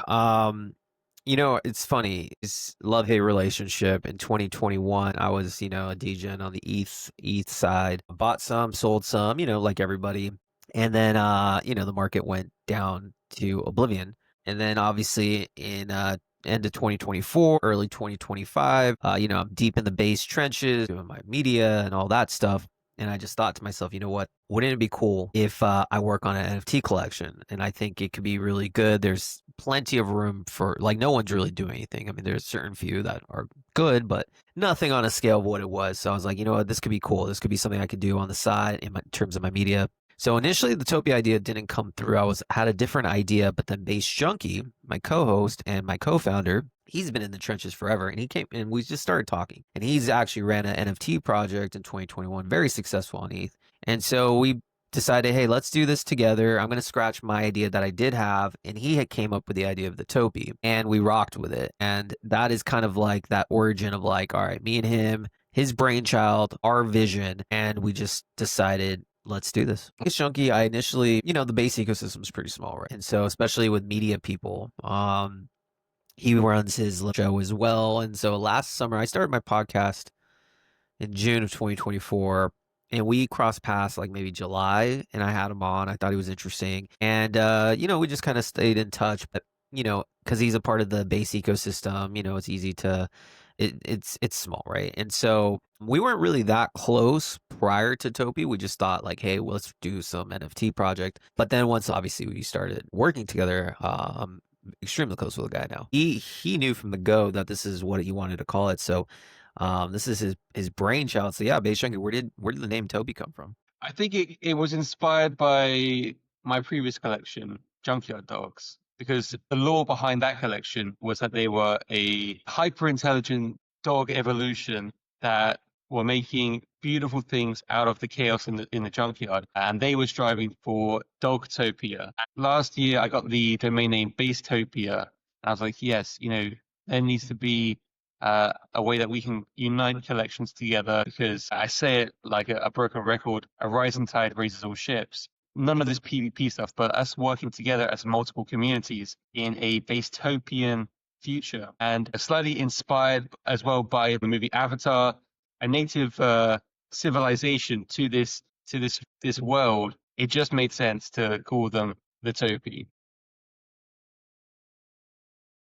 It's funny. It's love-hate relationship. In 2021, I was, a degen on the ETH side. Bought some, sold some, like everybody. And then, the market went down to oblivion. And then obviously in end of 2024, early 2025, I'm deep in the base trenches, doing my media and all that stuff. And I just thought to myself, you know what? Wouldn't it be cool if I work on an NFT collection? And I think it could be really good. There's plenty of room for, like, no one's really doing anything. I mean, there's certain few that are good, but nothing on a scale of what it was. So I was like, you know what? This could be cool. This could be something I could do on the side in terms of my media. So initially, the Topi idea didn't come through. Had a different idea, but then Base Junkie, my co-host and my co-founder, he's been in the trenches forever, and he came and we just started talking. And he's actually ran an NFT project in 2021, very successful on ETH. And so we decided, hey, let's do this together. I'm going to scratch my idea that I did have, and he had came up with the idea of the Topi, and we rocked with it. And that is kind of like that origin of like, all right, me and him, his brainchild, our vision, and we just decided, let's do this. It's chunky. I initially, the base ecosystem is pretty small, right? And so, especially with media people, he runs his show as well. And so last summer, I started my podcast in June of 2024. And we crossed paths like maybe July, and I had him on. I thought he was interesting. And, we just kind of stayed in touch. But, because he's a part of the base ecosystem, it's easy to, it's small, right? And so we weren't really that close prior to Topi. We just thought like, hey, well, let's do some NFT project. But then once obviously we started working together, I'm extremely close with the guy now. He knew from the go that this is what he wanted to call it. So this is his brainchild. So yeah, Base Junkie, where did the name Topi come from? I think it was inspired by my previous collection, Junkyard Dogs, because the lore behind that collection was that they were a hyper-intelligent dog evolution that were making beautiful things out of the chaos in the junkyard, and they were striving for Dogtopia. Last year, I got the domain name Basetopia, and I was like, yes, there needs to be a way that we can unite collections together, because I say it like a broken record, a rising tide raises all ships. None of this PvP stuff, but us working together as multiple communities in a Basetopian future, and slightly inspired as well by the movie Avatar, a native civilization to this world. It just made sense to call them the Topi.